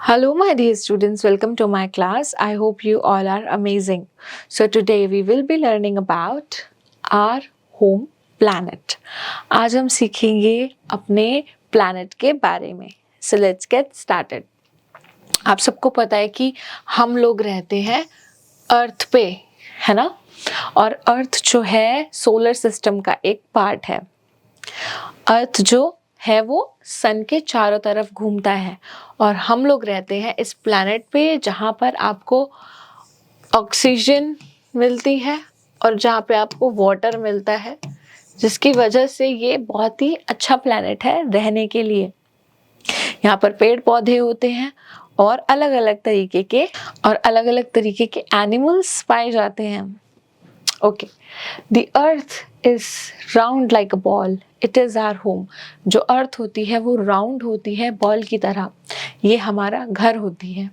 Hello, my dear students. Welcome to my class. I hope you all are amazing. So, today we will be learning about our home planet. आज हम सीखेंगे अपने planet के बारे में. So, let's get started. आप सबको पता है कि हम लोग रहते हैं अर्थ पे, है ना? और अर्थ जो है सोलर सिस्टम का एक पार्ट है. अर्थ जो है वो सन के चारों तरफ घूमता है और हम लोग रहते हैं इस प्लैनेट पे जहाँ पर आपको ऑक्सीजन मिलती है और जहाँ पे आपको वाटर मिलता है, जिसकी वजह से ये बहुत ही अच्छा प्लैनेट है रहने के लिए. यहाँ पर पेड़ पौधे होते हैं और अलग अलग तरीके के एनिमल्स पाए जाते हैं. Okay, the earth is round like a ball. It is our home. जो अर्थ होती है वो राउंड होती है बॉल की तरह. ये हमारा घर होती है.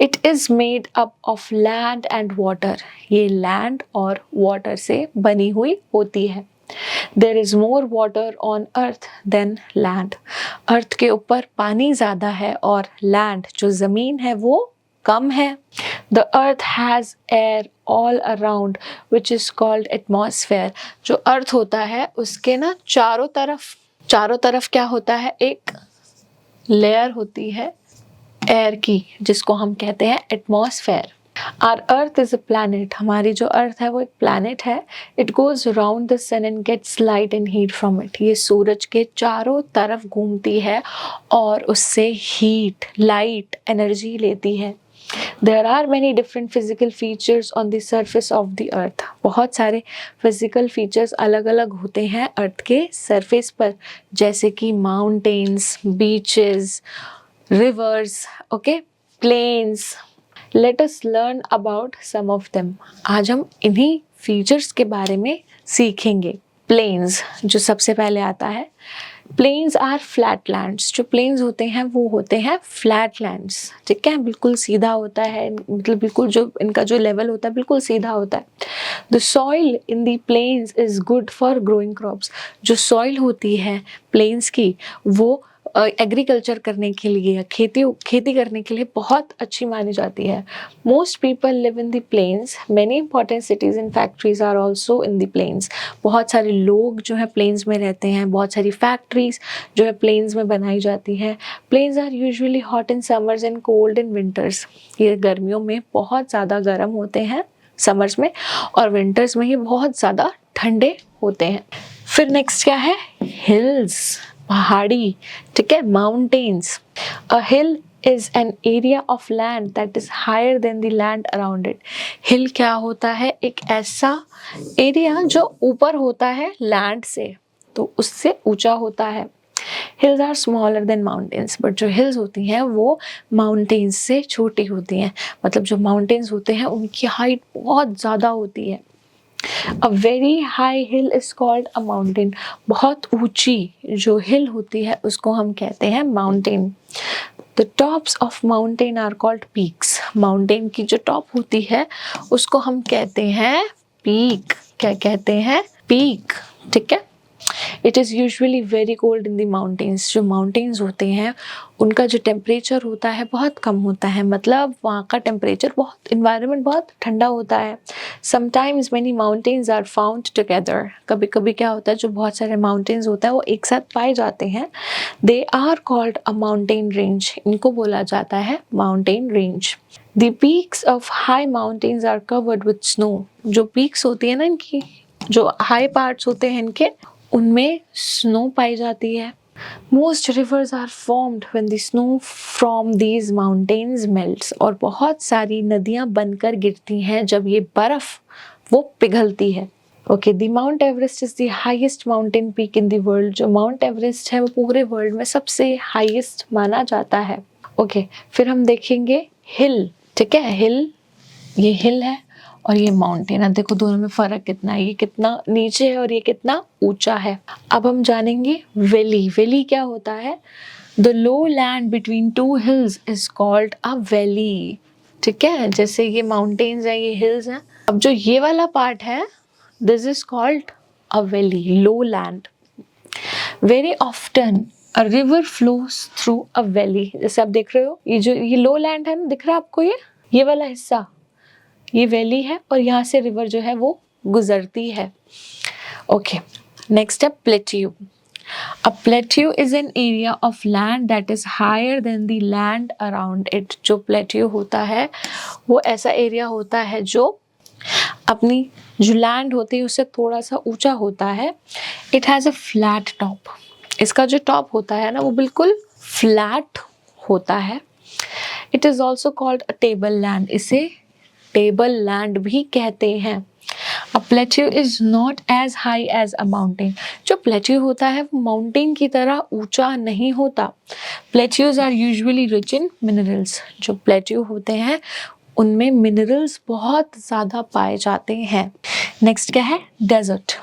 It is made up of land and water. ये लैंड और वाटर से बनी हुई होती है. There is more water on earth than land. Earth के ऊपर पानी ज़्यादा है और लैंड जो ज़मीन है वो कम है. The earth has air all around which is called atmosphere. जो अर्थ होता है उसके ना चारों तरफ क्या होता है, एक लेयर होती है एयर की जिसको हम कहते हैं atmosphere. Our earth is a planet. हमारी जो अर्थ है वो एक प्लैनेट है. It goes around the sun and gets light and heat from it. ये सूरज के चारों तरफ घूमती है और उससे हीट, लाइट, एनर्जी लेती है. There are many different physical features on the surface of the earth. बहुत सारे physical features अलग अलग होते हैं अर्थ के surface पर, जैसे कि mountains, beaches, rivers, okay, plains. Let us learn about some of them. आज हम इन्हीं features के बारे में सीखेंगे. Plains जो सबसे पहले आता है. Plains are flat lands. जो प्लेन्स होते हैं वो होते हैं फ्लैट लैंड्स. ठीक है, बिल्कुल सीधा होता है, मतलब बिल्कुल जो इनका जो लेवल होता है बिल्कुल सीधा होता है. The soil in the plains is good for growing crops. जो सॉइल होती है प्लेन्स की वो एग्रीकल्चर करने के लिए, खेती करने के लिए बहुत अच्छी मानी जाती है. Most people live in the plains. Many important cities and factories are also in the plains. बहुत सारे लोग जो है प्लेन्स में रहते हैं. बहुत सारी फैक्ट्रीज जो है प्लेन्स में बनाई जाती हैं. Plains are usually hot in summers and cold in winters. ये गर्मियों में बहुत ज़्यादा गर्म होते हैं समर्स में, और विंटर्स में ये बहुत ज़्यादा ठंडे होते हैं. फिर नेक्स्ट क्या है, हिल्स, पहाड़ी. ठीक है, mountains. A hill is an area of land that is higher than the land around it. हिल क्या होता है, एक ऐसा एरिया जो ऊपर होता है लैंड से, तो उससे ऊंचा होता है. Hills are smaller than mountains, but जो hills होती हैं वो mountains से छोटी होती हैं. मतलब जो mountains होते हैं उनकी हाइट बहुत ज़्यादा होती है. A very high hill is called a mountain. बहुत ऊंची जो हिल होती है उसको हम कहते हैं mountain. The tops of mountain are called peaks. Mountain की जो टॉप होती है उसको हम कहते हैं peak. क्या कहते हैं, peak. ठीक है. It is usually very cold in the mountains. जो mountains होते हैं उनका जो टेम्परेचर होता है बहुत कम होता है. मतलब वहाँ का टेम्परेचर बहुत, environment बहुत ठंडा होता है. Sometimes many mountains are found together. कभी कभी क्या होता है, जो बहुत सारे mountains होता है वो एक साथ पाए जाते हैं. They are called a mountain range. इनको बोला जाता है mountain range. The peaks of high mountains are covered with snow. जो peaks होती है ना इनकी, जो high parts होते हैं इनके, उनमें स्नो पाई जाती है. Most rivers are formed when the snow from these mountains melts. और बहुत सारी नदियाँ बनकर गिरती हैं जब ये बर्फ वो पिघलती है. Okay, the Mount Everest is the highest mountain peak in the world. जो Mount Everest है वो पूरे वर्ल्ड में सबसे हाईएस्ट माना जाता है. Okay, फिर हम देखेंगे हिल. ठीक है, हिल, ये हिल है और ये माउंटेन है. देखो दोनों में फर्क कितना है, ये कितना नीचे है और ये कितना ऊंचा है. अब हम जानेंगे वैली. वैली क्या होता है, the low land between two hills is called a valley. ठीक है, जैसे ये माउंटेन्स हैं, ये हिल्स हैं. अब जो ये वाला पार्ट है, this is called a valley, low land. Very often a river flows through a valley. जैसे आप देख रहे हो, ये लो लैंड है ना, दिख रहा है आपको, ये वाला हिस्सा, ये वैली है और यहाँ से रिवर जो है वो गुजरती है। ओके, नेक्स्ट है plateau. A plateau is an area of land that is higher than the land around it। जो plateau होता है वो ऐसा एरिया होता है जो अपनी जो लैंड होती है उससे थोड़ा सा ऊंचा होता है। It has a flat top. इसका जो टॉप होता है ना वो बिल्कुल फ्लैट होता है। It is also called a table land. इसे टेबल लैंड भी कहते हैं। A plateau is not as high as a mountain। जो plateau होता है वो माउंटेन की तरह ऊंचा नहीं होता। Plateaus are usually rich in minerals। जो plateau होते हैं उनमें मिनरल्स बहुत ज़्यादा पाए जाते हैं। नेक्स्ट क्या है? Desert.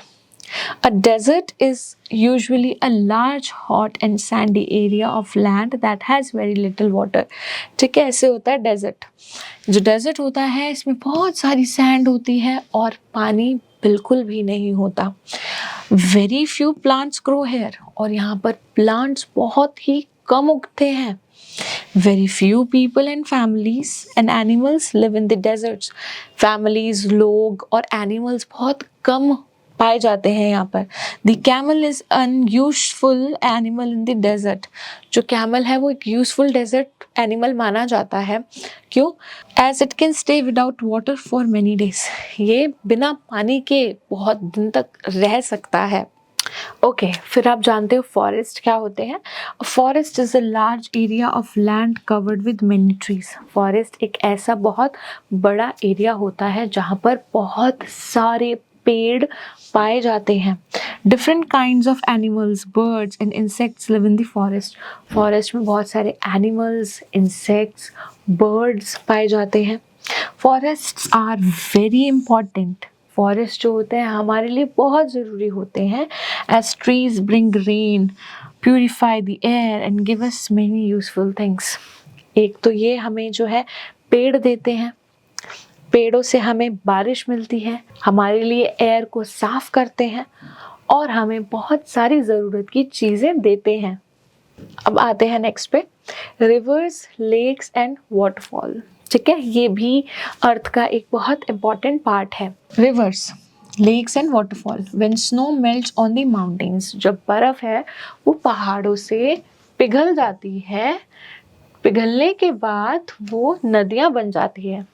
A desert is usually a large, hot and sandy area of land that has very little water। ठीक है, ऐसे होता है डेजर्ट। जो डेजर्ट होता है इसमें बहुत सारी सैंड होती है और पानी बिल्कुल भी नहीं होता। Very few plants grow here. और यहाँ पर प्लांट्स बहुत ही कम उगते हैं। Very few people and families and animals live in the deserts। families, लोग और animals बहुत कम पाए जाते हैं यहाँ पर। The camel is unuseful animal in the desert। जो camel है वो एक useful desert animal माना जाता है। क्यों? As it can stay without water for many days। ये बिना पानी के बहुत दिन तक रह सकता है। ओके, फिर आप जानते हो फॉरेस्ट क्या होते हैं? Forest is a large area of land covered with many trees. Forest एक ऐसा बहुत बड़ा एरिया होता है जहाँ पर बहुत सारे पेड़ पाए जाते हैं। Different kinds of animals, birds and insects live in the forest. Forest में बहुत सारे एनिमल्स, इंसेक्ट्स, बर्ड्स पाए जाते हैं। Forests are very important. Forest जो होते हैं हमारे लिए बहुत ज़रूरी होते हैं। As trees bring rain, purify the air and give us many useful things. एक तो ये हमें जो है पेड़ देते हैं, पेड़ों से हमें बारिश मिलती है, हमारे लिए एयर को साफ करते हैं और हमें बहुत सारी ज़रूरत की चीज़ें देते हैं। अब आते हैं नेक्स्ट पे, रिवर्स, लेक्स एंड वाटरफॉल। ठीक है, ये भी अर्थ का एक बहुत इम्पॉर्टेंट पार्ट है। Rivers, lakes and waterfall. When snow melts on the mountains. जब बर्फ है वो पहाड़ों से पिघल जाती है, पिघलने के बाद वो नदियाँ बन जाती है।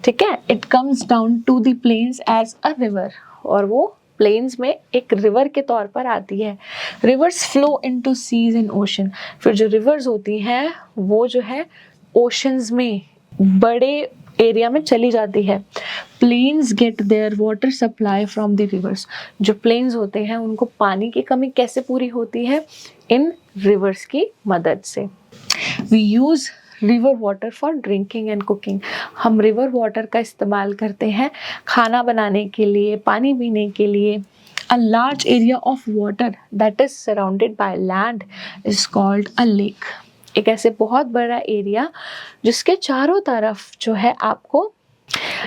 ठीक है, it comes down to the plains as a river. और वो प्लेन्स में एक रिवर के तौर पर आती है। Rivers flow into seas and ocean. फिर जो रिवर्स होती हैं वो जो है ओशंस में, बड़े एरिया में चली जाती है। Plains get their water supply from the rivers. जो प्लेन्स होते हैं उनको पानी की कमी कैसे पूरी होती है? इन रिवर्स की मदद से। We use river water for drinking and cooking. हम रिवर वाटर का इस्तेमाल करते हैं खाना बनाने के लिए, पानी पीने के लिए। A large area of water that is surrounded by land is called a lake। एक ऐसे बहुत बड़ा एरिया जिसके चारों तरफ जो है आपको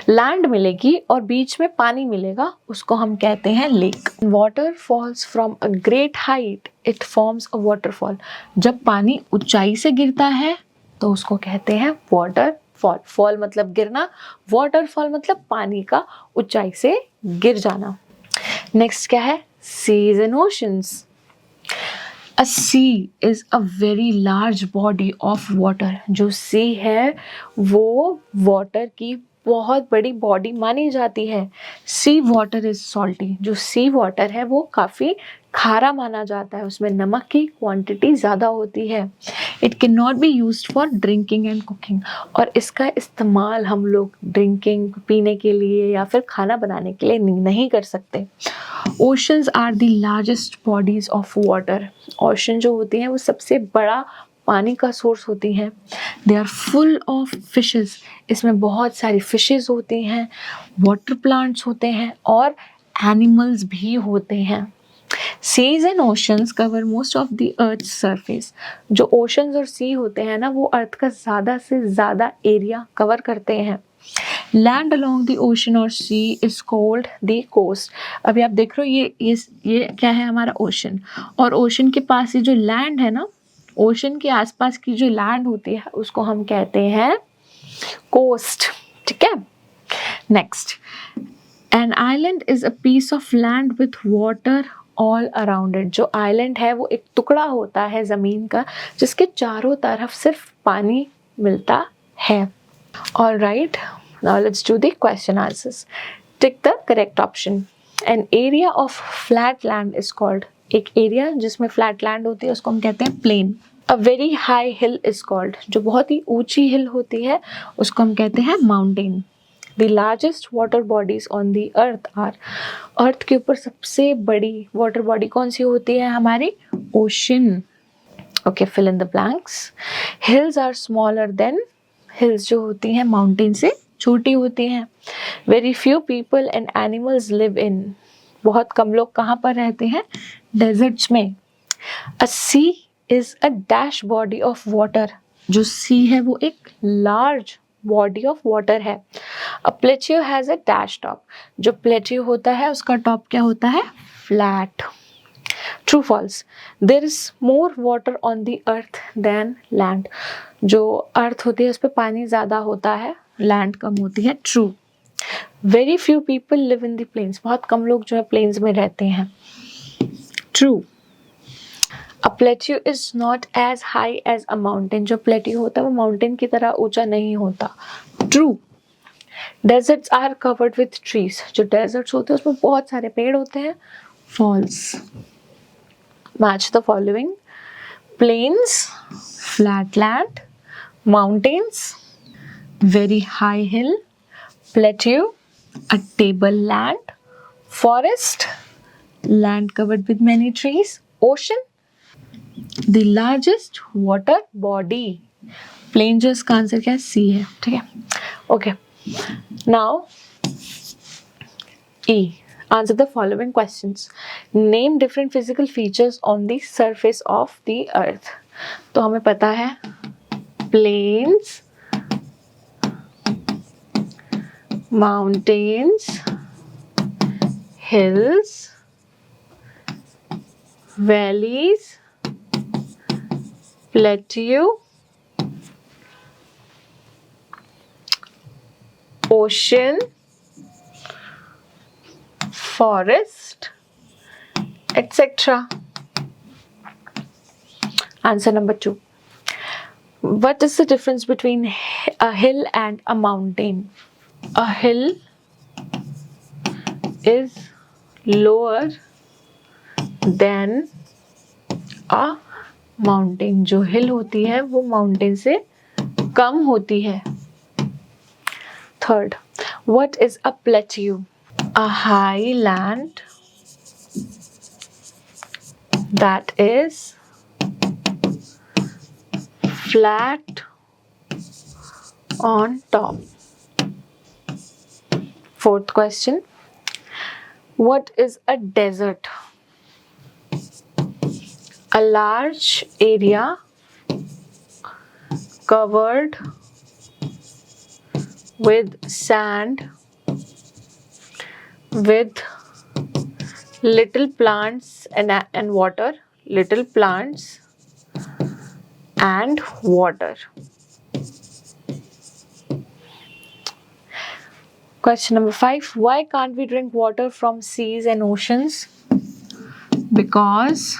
लैंड मिलेगी और बीच में पानी मिलेगा, उसको हम कहते हैं lake. Water falls from a great height, it forms a waterfall. जब पानी ऊंचाई से गिरता है तो उसको कहते हैं वाटरफॉल। फॉल मतलब गिरना, वाटरफॉल मतलब पानी का ऊंचाई से गिर जाना। नेक्स्ट क्या है? Seas and oceans. A sea is a very large body of water। जो सी है वो वाटर की बहुत बड़ी बॉडी मानी जाती है। सी वाटर इज सॉल्टी। जो सी वाटर है वो काफ़ी खारा माना जाता है, उसमें नमक की क्वांटिटी ज़्यादा होती है। It can not be used for drinking and cooking. और इसका इस्तेमाल हम लोग ड्रिंकिंग, पीने के लिए या फिर खाना बनाने के लिए नहीं कर सकते। Oceans are the largest bodies of water. Ocean जो होती हैं वो सबसे बड़ा पानी का सोर्स होती हैं। They are full of fishes. इसमें बहुत सारी फिशेस होती हैं, वाटर प्लांट्स होते हैं और एनिमल्स भी होते हैं। Seas and oceans cover most of the earth surface. जो ओशंस और सी होते हैं ना वो अर्थ का ज़्यादा से ज़्यादा एरिया कवर करते हैं। लैंड अलोंग द ओशन और सी इज कॉल्ड द कोस्ट। अभी आप देख रहे हो ये क्या है हमारा ओशन, और ओशन के पास ये जो लैंड है ना, ओशन के आसपास की जो लैंड होती है उसको हम कहते हैं कोस्ट। ठीक है, next, an island is a piece of land with water all around it. जो आइलैंड है वो एक टुकड़ा होता है जमीन का जिसके चारों तरफ सिर्फ पानी मिलता है। All right, now let's do the question answers. Tick the correct option. An area of flat land is called. एक एरिया जिसमें फ्लैट लैंड होती है उसको हम कहते हैं plain. A very high hill is called. जो बहुत ही ऊंची हिल होती है उसको हम कहते हैं mountain. The largest water bodies on the earth are। अर्थ के ऊपर सबसे बड़ी वाटर बॉडी कौन सी होती है हमारी? Ocean. Okay, fill in the blanks. Hills are smaller than. Hills जो होती हैं माउंटेन से छोटी होती हैं। Very few people and animals live in. बहुत कम लोग कहाँ पर रहते हैं? डेजर्ट्स में। A sea is a dash body of water. जो सी है वो एक लार्ज बॉडी ऑफ वाटर है। A plateau has a dash top. जो प्लेट्यू होता है उसका टॉप क्या होता है? Flat. True false, there is more water on the earth than land. जो अर्थ होती है उस पर पानी ज्यादा होता है, लैंड कम होती है। True. Very few people live in the plains. बहुत कम लोग जो है प्लेन्स में रहते हैं। True. A plateau is not as high as a mountain. जो प्लेट्यू होता है वो माउंटेन की तरह ऊंचा नहीं होता। True. Deserts are covered with trees. जो डेजर्ट्स होते हैं उसमें बहुत सारे पेड़ होते हैं। False. Match the following. Plains, flat land, mountains, very high hill, plateau, a table land, forest, land covered with many trees, ocean, the largest water body. Plain जो इसका आंसर क्या है? सी है। ठीक है, okay. Now E. Answer the following questions. Name different physical features on the surface of the earth. तो हमें पता है plains, mountains, hills, valleys, plateau, ocean, forest, etc. Answer number 2. What is the difference between a hill and a mountain? A hill is lower than a mountain. जो hill होती है वो mountain से कम होती है। Third, what is a plateau? A high land that is flat on top. Fourth question, what is a desert? A large area covered with sand with little plants and water, little plants and water. Question number 5. Why can't we drink water from seas and oceans? Because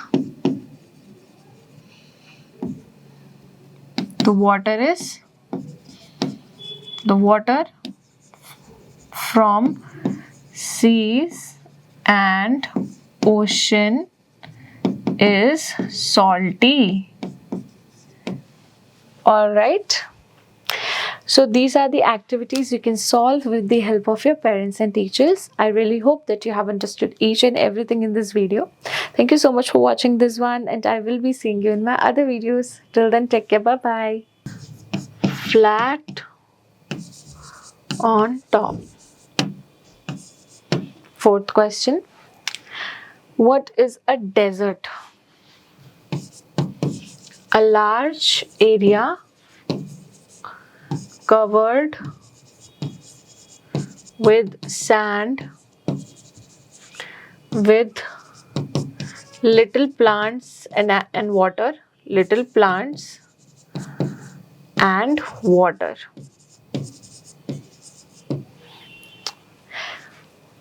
the water from seas and ocean is salty. All right. So these are the activities you can solve with the help of your parents and teachers. I really hope that you have understood each and everything in this video. Thank you so much for watching this one, and I will be seeing you in my other videos. Till then, take care. Bye bye. Flat on top. Fourth question. What is a desert? A large area covered with sand, with little plants and water, little plants and water.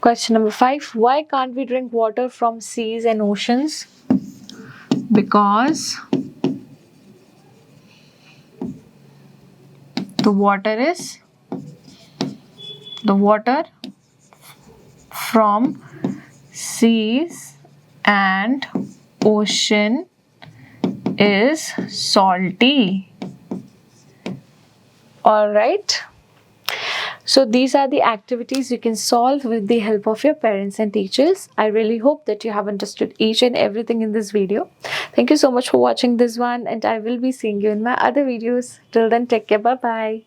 Question number 5. Why can't we drink water from seas and oceans? Because the water from seas and ocean is salty. All right. So these are the activities you can solve with the help of your parents and teachers. I really hope that you have understood each and everything in this video. Thank you so much for watching this one, and I will be seeing you in my other videos. Till then, take care. Bye bye.